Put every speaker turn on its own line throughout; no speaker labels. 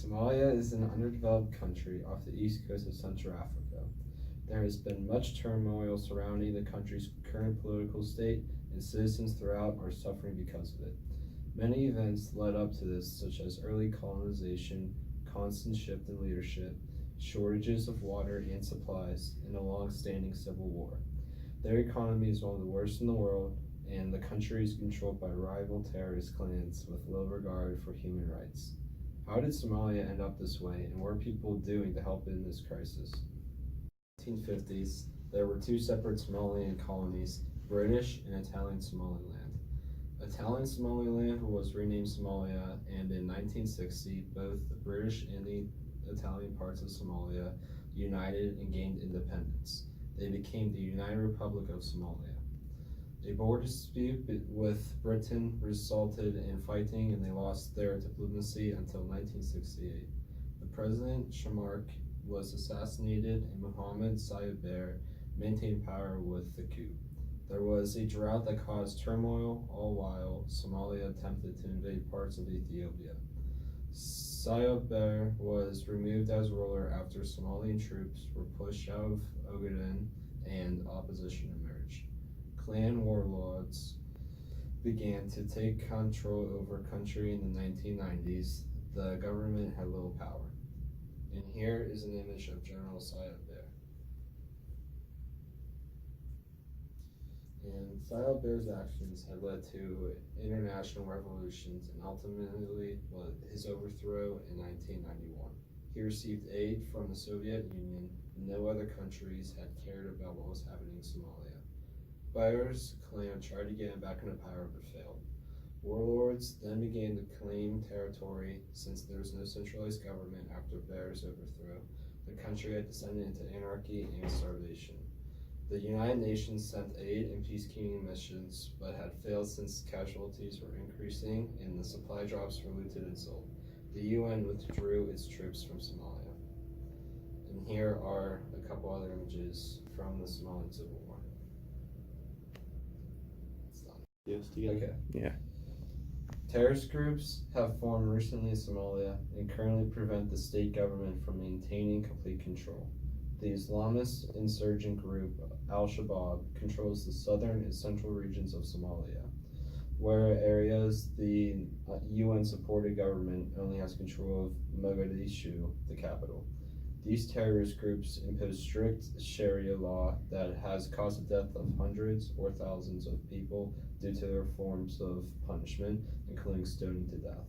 Somalia is an underdeveloped country off the east coast of Central Africa. There has been much turmoil surrounding the country's current political state, and citizens throughout are suffering because of it. Many events led up to this, such as early colonization, constant shift in leadership, shortages of water and supplies, and a long-standing civil war. Their economy is one of the worst in the world, and the country is controlled by rival terrorist clans with little regard for human rights. How did Somalia end up this way, and what are people doing to help in this crisis? In the 1950s, there were two separate Somalian colonies, British and Italian Somaliland. Italian Somaliland was renamed Somalia, and in 1960, both the British and the Italian parts of Somalia united and gained independence. They became the United Republic of Somalia. A border dispute with Britain resulted in fighting, and they lost their diplomacy until 1968. The president, Shamark, was assassinated, and Mohammed Sayed Bear maintained power with the coup. There was a drought that caused turmoil, all while Somalia attempted to invade parts of Ethiopia. Sayed Bear was removed as ruler after Somalian troops were pushed out of Ogaden and opposition emerged. Clan warlords began to take control over country in the 1990s. The government had little power. And here is an image of General Sayed Bear. And Sayed Bear's actions had led to international revolutions and ultimately his overthrow in 1991. He received aid from the Soviet Union, and no other countries had cared about what was happening in Somalia. Bear's clan tried to get him back into power but failed. Warlords then began to claim territory. Since there was no centralized government after Bear's overthrow, the country had descended into anarchy and starvation. The United Nations sent aid and peacekeeping missions, but had failed since casualties were increasing and the supply drops were looted and sold. The UN withdrew its troops from Somalia. And here are a couple other images from the Somali Civil War.
Yes, together.
Okay.
Yeah.
Terrorist groups have formed recently in Somalia and currently prevent the state government from maintaining complete control. The Islamist insurgent group Al-Shabaab controls the southern and central regions of Somalia, where areas the UN-supported government only has control of Mogadishu, the capital. These terrorist groups impose strict Sharia law that has caused the death of hundreds or thousands of people due to their forms of punishment, including stoning to death.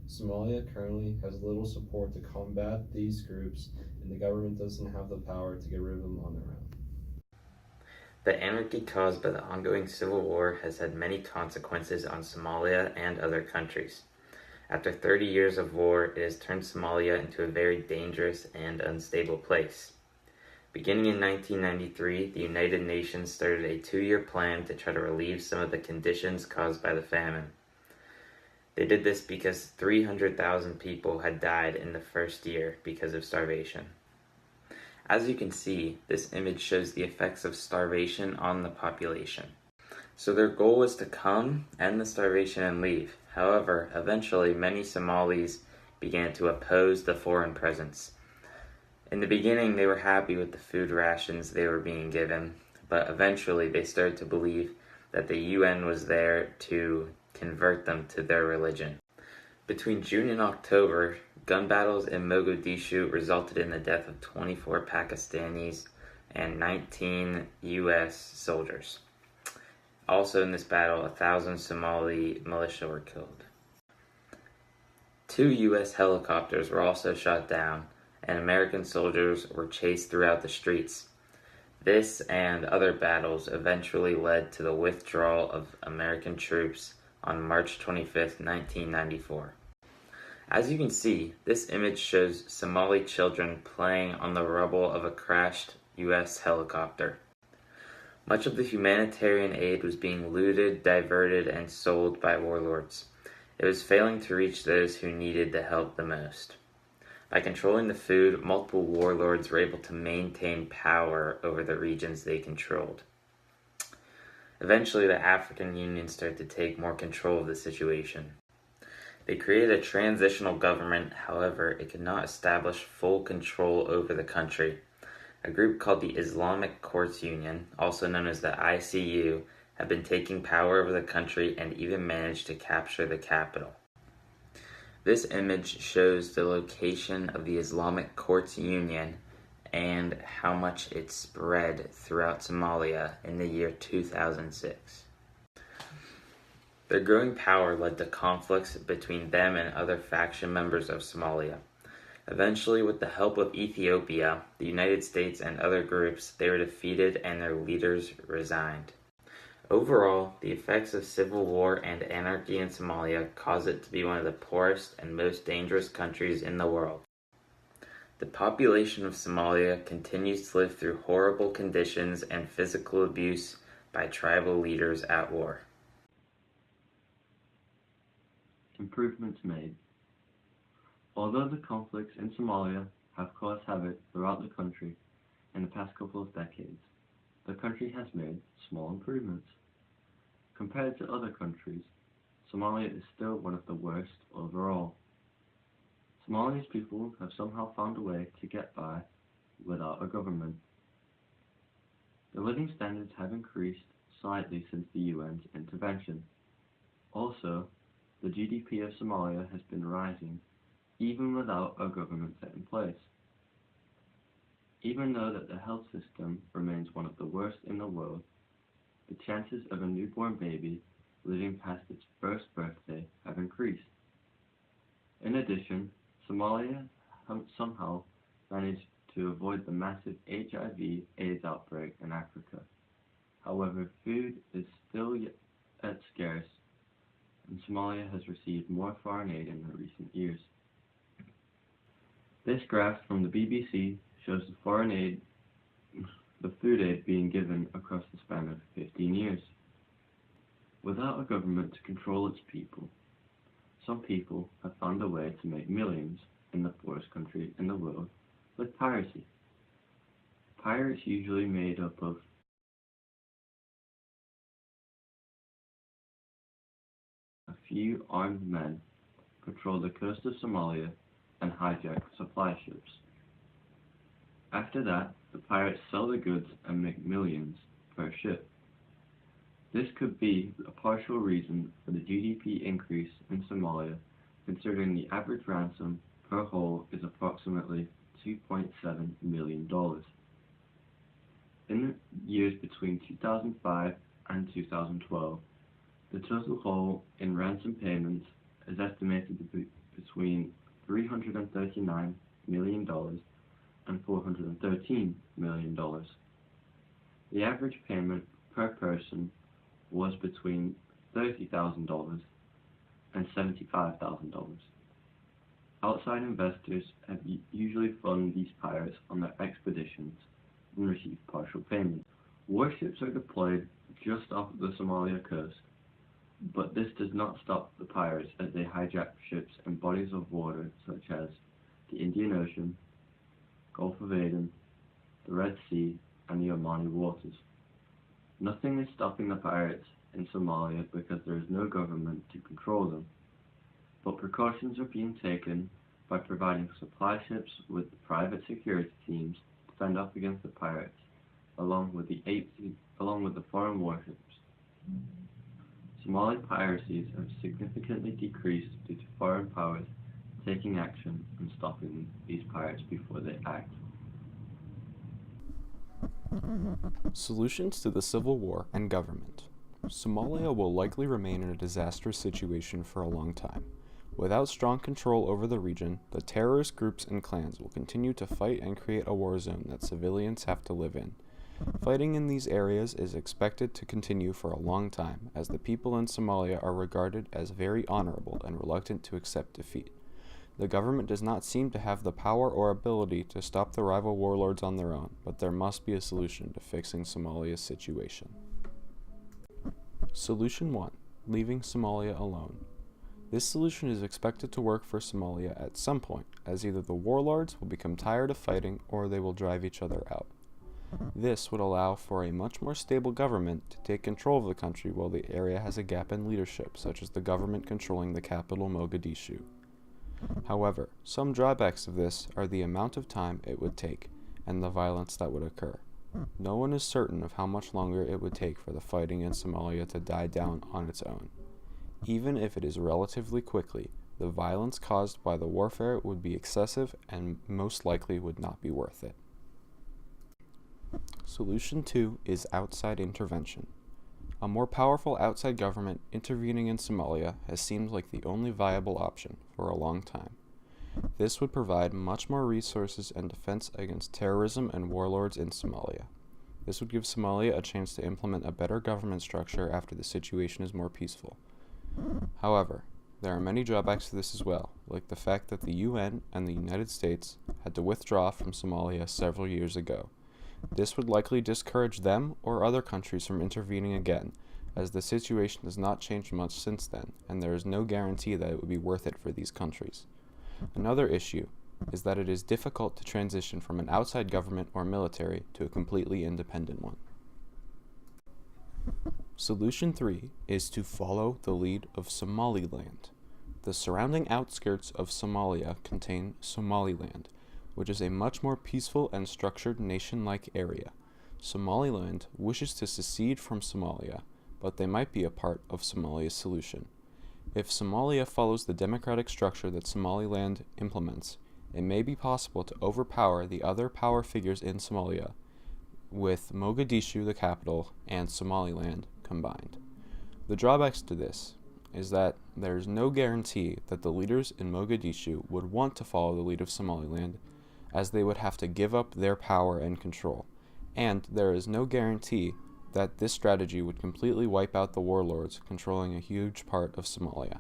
Somalia currently has little support to combat these groups, and the government doesn't have the power to get rid of them on their own.
The anarchy caused by the ongoing civil war has had many consequences on Somalia and other countries. After 30 years of war, it has turned Somalia into a very dangerous and unstable place. Beginning in 1993, the United Nations started a 2-year plan to try to relieve some of the conditions caused by the famine. They did this because 300,000 people had died in the first year because of starvation. As you can see, this image shows the effects of starvation on the population. So their goal was to come, end the starvation, and leave. However, eventually many Somalis began to oppose the foreign presence. In the beginning, they were happy with the food rations they were being given, but eventually they started to believe that the UN was there to convert them to their religion. Between June and October, gun battles in Mogadishu resulted in the death of 24 Pakistanis and 19 US soldiers. Also in this battle, 1,000 Somali militia were killed. 2 US helicopters were also shot down, and American soldiers were chased throughout the streets. This and other battles eventually led to the withdrawal of American troops on March 25, 1994. As you can see, this image shows Somali children playing on the rubble of a crashed US helicopter. Much of the humanitarian aid was being looted, diverted, and sold by warlords. It was failing to reach those who needed the help the most. By controlling the food, multiple warlords were able to maintain power over the regions they controlled. Eventually, the African Union started to take more control of the situation. They created a transitional government, however, it could not establish full control over the country. A group called the Islamic Courts Union, also known as the ICU, had been taking power over the country and even managed to capture the capital. This image shows the location of the Islamic Courts Union and how much it spread throughout Somalia in the year 2006. Their growing power led to conflicts between them and other faction members of Somalia. Eventually, with the help of Ethiopia, the United States, and other groups, they were defeated and their leaders resigned. Overall, the effects of civil war and anarchy in Somalia caused it to be one of the poorest and most dangerous countries in the world. The population of Somalia continues to live through horrible conditions and physical abuse by tribal leaders at war.
Improvements made. Although the conflicts in Somalia have caused havoc throughout the country in the past couple of decades, the country has made small improvements. Compared to other countries, Somalia is still one of the worst overall. Somalia's people have somehow found a way to get by without a government. The living standards have increased slightly since the UN's intervention. Also, the GDP of Somalia has been rising even without a government set in place. Even though that the health system remains one of the worst in the world, the chances of a newborn baby living past its first birthday have increased. In addition, Somalia somehow managed to avoid the massive HIV/AIDS outbreak in Africa. However, food is still yet scarce, and Somalia has received more foreign aid in the recent years. This graph from the BBC shows the food aid being given across the span of 15 years. Without a government to control its people, some people have found a way to make millions in the poorest country in the world with piracy. Pirates usually made up of a few armed men patrol the coast of Somalia and hijack supply ships. After that, the pirates sell the goods and make millions per ship. This could be a partial reason for the GDP increase in Somalia, considering the average ransom per haul is approximately $2.7 million. In the years between 2005 and 2012, the total haul in ransom payments is estimated to be between $339 million and $413 million. The average payment per person was between $30,000 and $75,000. Outside investors have usually fund these pirates on their expeditions and receive partial payment. Warships are deployed just off the Somalia coast, but this does not stop the pirates as they hijack ships in bodies of water such as the Indian Ocean, Gulf of Aden, the Red Sea, and the Omani waters. Nothing is stopping the pirates in Somalia because there is no government to control them, but precautions are being taken by providing supply ships with private security teams to fend off against the pirates, along with the foreign warships. Somali piracies have significantly decreased due to foreign powers taking action and stopping these pirates before they act.
Solutions to the Civil War and Government. Somalia will likely remain in a disastrous situation for a long time. Without strong control over the region, the terrorist groups and clans will continue to fight and create a war zone that civilians have to live in. Fighting in these areas is expected to continue for a long time, as the people in Somalia are regarded as very honorable and reluctant to accept defeat. The government does not seem to have the power or ability to stop the rival warlords on their own, but there must be a solution to fixing Somalia's situation. Solution 1. Leaving Somalia alone. This solution is expected to work for Somalia at some point, as either the warlords will become tired of fighting or they will drive each other out. This would allow for a much more stable government to take control of the country while the area has a gap in leadership, such as the government controlling the capital Mogadishu. However, some drawbacks of this are the amount of time it would take and the violence that would occur. No one is certain of how much longer it would take for the fighting in Somalia to die down on its own. Even if it is relatively quickly, the violence caused by the warfare would be excessive and most likely would not be worth it. Solution 2 is outside intervention. A more powerful outside government intervening in Somalia has seemed like the only viable option for a long time. This would provide much more resources and defense against terrorism and warlords in Somalia. This would give Somalia a chance to implement a better government structure after the situation is more peaceful. However, there are many drawbacks to this as well, like the fact that the UN and the United States had to withdraw from Somalia several years ago. This would likely discourage them or other countries from intervening again, as the situation has not changed much since then, and there is no guarantee that it would be worth it for these countries. Another issue is that it is difficult to transition from an outside government or military to a completely independent one. Solution 3 is to follow the lead of Somaliland. The surrounding outskirts of Somalia contain Somaliland, which is a much more peaceful and structured nation-like area. Somaliland wishes to secede from Somalia, but they might be a part of Somalia's solution. If Somalia follows the democratic structure that Somaliland implements, it may be possible to overpower the other power figures in Somalia, with Mogadishu, the capital, and Somaliland combined. The drawbacks to this is that there is no guarantee that the leaders in Mogadishu would want to follow the lead of Somaliland, as they would have to give up their power and control, and there is no guarantee that this strategy would completely wipe out the warlords controlling a huge part of Somalia.